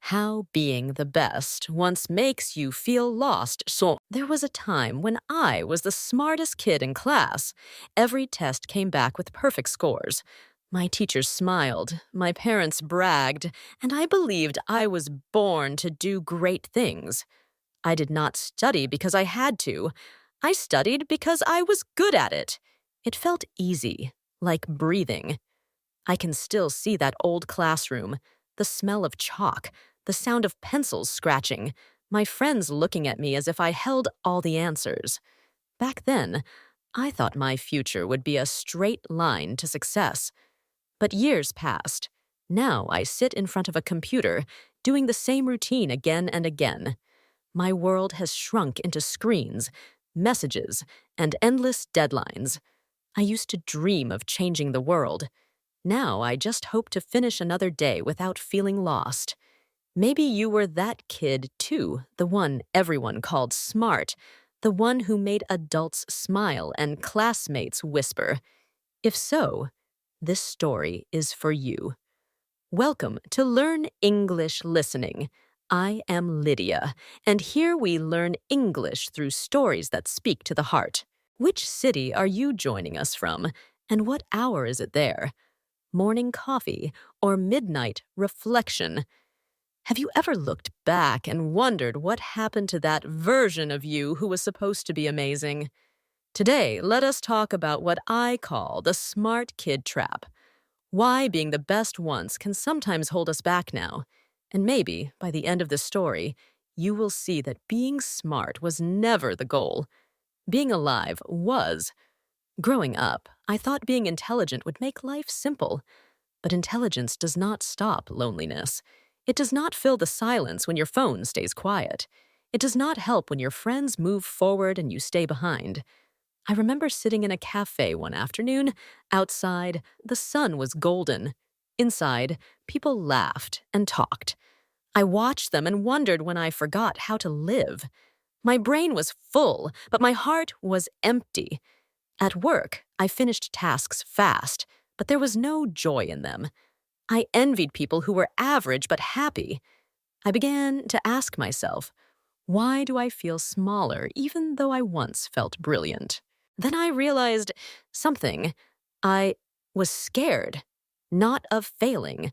How being the best once makes you feel lost. So, there was a time when I was the smartest kid in class. Every test came back with perfect scores. My teachers smiled, my parents bragged, and I believed I was born to do great things. I did not study because I had to. I studied because I was good at it. It felt easy, like breathing. I can still see that old classroom, the smell of chalk, the sound of pencils scratching, my friends looking at me as if I held all the answers. Back then, I thought my future would be a straight line to success. But years passed. Now I sit in front of a computer, doing the same routine again and again. My world has shrunk into screens, messages, and endless deadlines. I used to dream of changing the world. Now I just hope to finish another day without feeling lost. Maybe you were that kid too, the one everyone called smart, the one who made adults smile and classmates whisper. If so, this story is for you. Welcome to Learn English Listening. I am Lydia, and here we learn English through stories that speak to the heart. Which city are you joining us from, and what hour is it there? Morning coffee, or midnight reflection? Have you ever looked back and wondered what happened to that version of you who was supposed to be amazing? Today, let us talk about what I call the smart kid trap. Why being the best once can sometimes hold us back now. And maybe, by the end of this story, you will see that being smart was never the goal. Being alive was. Growing up, I thought being intelligent would make life simple. But intelligence does not stop loneliness. It does not fill the silence when your phone stays quiet. It does not help when your friends move forward and you stay behind. I remember sitting in a cafe one afternoon. Outside, the sun was golden. Inside, people laughed and talked. I watched them and wondered when I forgot how to live. My brain was full, but my heart was empty. At work, I finished tasks fast, but there was no joy in them. I envied people who were average but happy. I began to ask myself, why do I feel smaller even though I once felt brilliant? Then I realized something. I was scared, not of failing,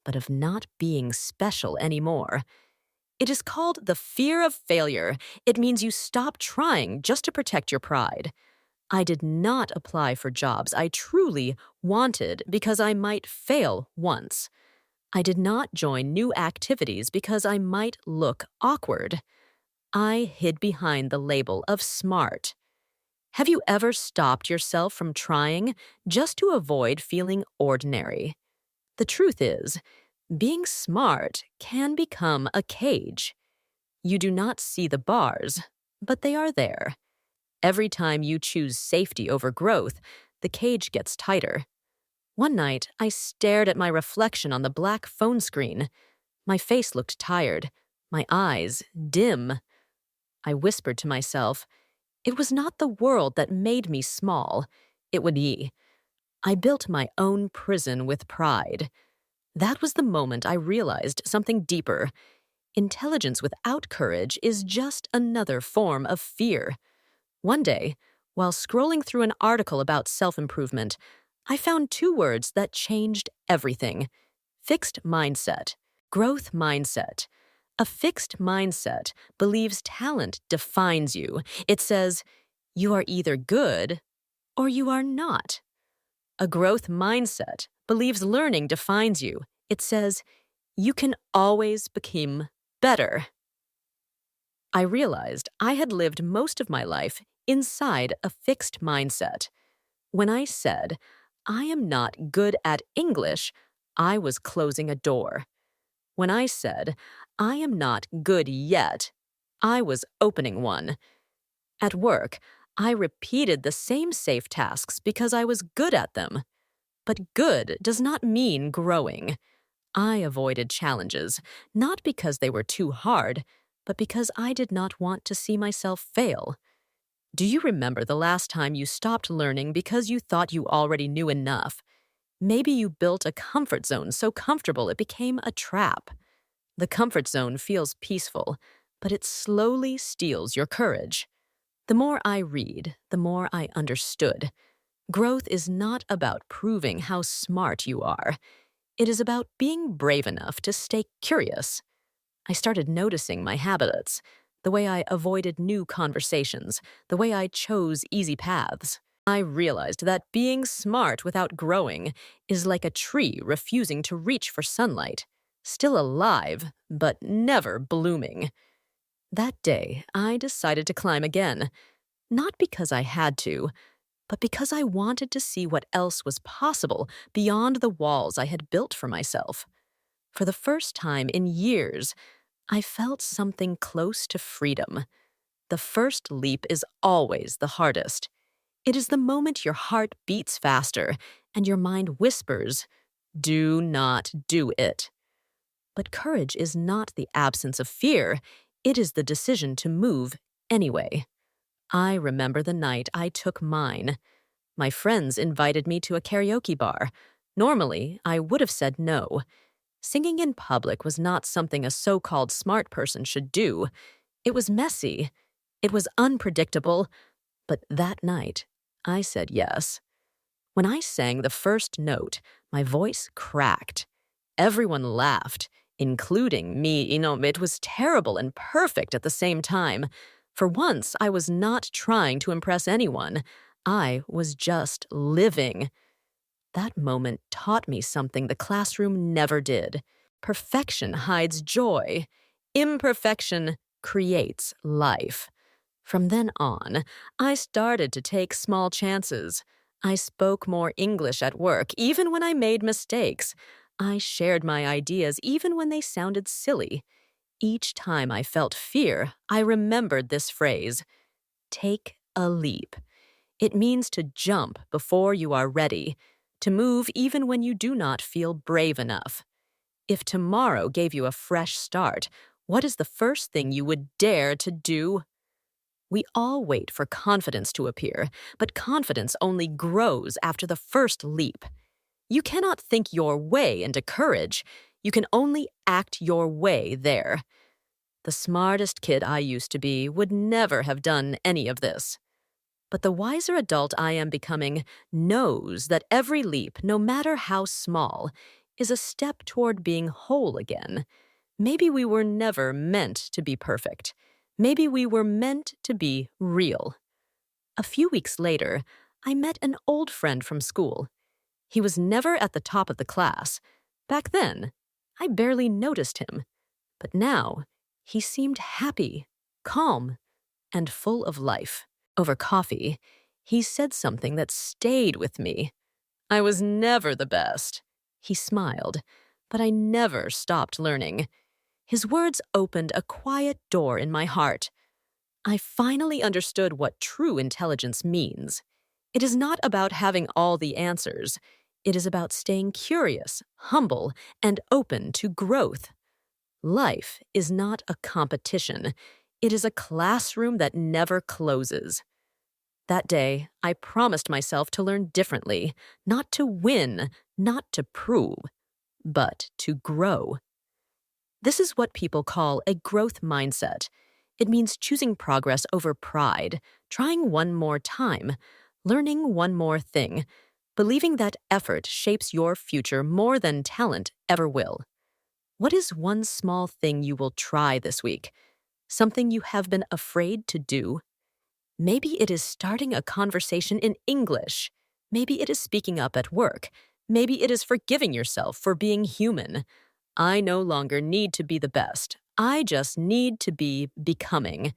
but of not being special anymore. It is called the fear of failure. It means you stop trying just to protect your pride. I did not apply for jobs I truly wanted because I might fail once. I did not join new activities because I might look awkward. I hid behind the label of smart. Have you ever stopped yourself from trying just to avoid feeling ordinary? The truth is, being smart can become a cage. You do not see the bars, but they are there. Every time you choose safety over growth, the cage gets tighter. One night, I stared at my reflection on the black phone screen. My face looked tired, my eyes dim. I whispered to myself, it was not the world that made me small, it would be. I built my own prison with pride. That was the moment I realized something deeper. Intelligence without courage is just another form of fear. One day, while scrolling through an article about self-improvement, I found two words that changed everything. Fixed mindset, growth mindset. A fixed mindset believes talent defines you. It says, you are either good or you are not. A growth mindset believes learning defines you. It says, you can always become better. I realized I had lived most of my life inside a fixed mindset. When I said, I am not good at English, I was closing a door. When I said, I am not good yet, I was opening one. At work, I repeated the same safe tasks because I was good at them. But good does not mean growing. I avoided challenges, not because they were too hard, but because I did not want to see myself fail. Do you remember the last time you stopped learning because you thought you already knew enough? Maybe you built a comfort zone so comfortable it became a trap. The comfort zone feels peaceful, but it slowly steals your courage. The more I read, the more I understood. Growth is not about proving how smart you are. It is about being brave enough to stay curious. I started noticing my habits, the way I avoided new conversations, the way I chose easy paths. I realized that being smart without growing is like a tree refusing to reach for sunlight, still alive, but never blooming. That day, I decided to climb again, not because I had to, but because I wanted to see what else was possible beyond the walls I had built for myself. For the first time in years, I felt something close to freedom. The first leap is always the hardest. It is the moment your heart beats faster and your mind whispers, "Do not do it." But courage is not the absence of fear, it is the decision to move anyway. I remember the night I took mine. My friends invited me to a karaoke bar. Normally, I would have said no. Singing in public was not something a so-called smart person should do. It was messy. It was unpredictable. But that night, I said yes. When I sang the first note, my voice cracked. Everyone laughed, including me. It was terrible and perfect at the same time. For once, I was not trying to impress anyone. I was just living. That moment taught me something the classroom never did. Perfection hides joy. Imperfection creates life. From then on, I started to take small chances. I spoke more English at work, even when I made mistakes. I shared my ideas, even when they sounded silly. Each time I felt fear, I remembered this phrase: take a leap. It means to jump before you are ready, to move even when you do not feel brave enough. If tomorrow gave you a fresh start, what is the first thing you would dare to do? We all wait for confidence to appear, but confidence only grows after the first leap. You cannot think your way into courage. You can only act your way there. The smartest kid I used to be would never have done any of this. But the wiser adult I am becoming knows that every leap, no matter how small, is a step toward being whole again. Maybe we were never meant to be perfect. Maybe we were meant to be real. A few weeks later, I met an old friend from school. He was never at the top of the class. Back then, I barely noticed him. But now, he seemed happy, calm, and full of life. Over coffee, he said something that stayed with me. I was never the best. He smiled, but I never stopped learning. His words opened a quiet door in my heart. I finally understood what true intelligence means. It is not about having all the answers. It is about staying curious, humble, and open to growth. Life is not a competition. It is a classroom that never closes. That day, I promised myself to learn differently, not to win, not to prove, but to grow. This is what people call a growth mindset. It means choosing progress over pride, trying one more time, learning one more thing, believing that effort shapes your future more than talent ever will. What is one small thing you will try this week? Something you have been afraid to do? Maybe it is starting a conversation in English. Maybe it is speaking up at work. Maybe it is forgiving yourself for being human. I no longer need to be the best. I just need to be becoming.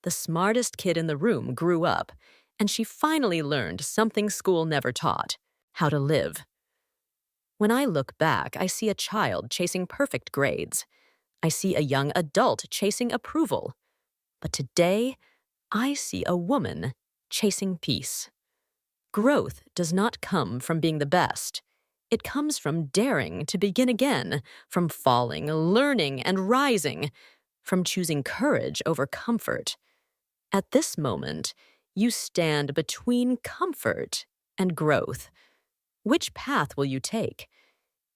The smartest kid in the room grew up, and she finally learned something school never taught: how to live. When I look back, I see a child chasing perfect grades. I see a young adult chasing approval. But today, I see a woman chasing peace. Growth does not come from being the best. It comes from daring to begin again, from falling, learning, and rising, from choosing courage over comfort. At this moment, you stand between comfort and growth. Which path will you take?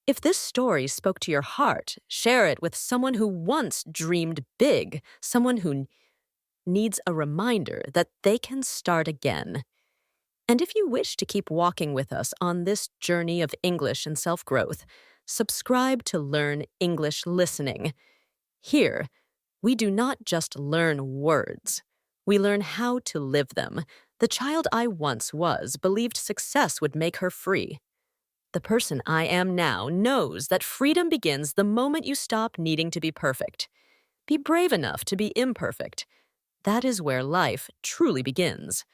If this story spoke to your heart, share it with someone who once dreamed big, someone who needs a reminder that they can start again. And if you wish to keep walking with us on this journey of English and self-growth, subscribe to Learn English Listening. Here, we do not just learn words. We learn how to live them. The child I once was believed success would make her free. The person I am now knows that freedom begins the moment you stop needing to be perfect. Be brave enough to be imperfect. That is where life truly begins.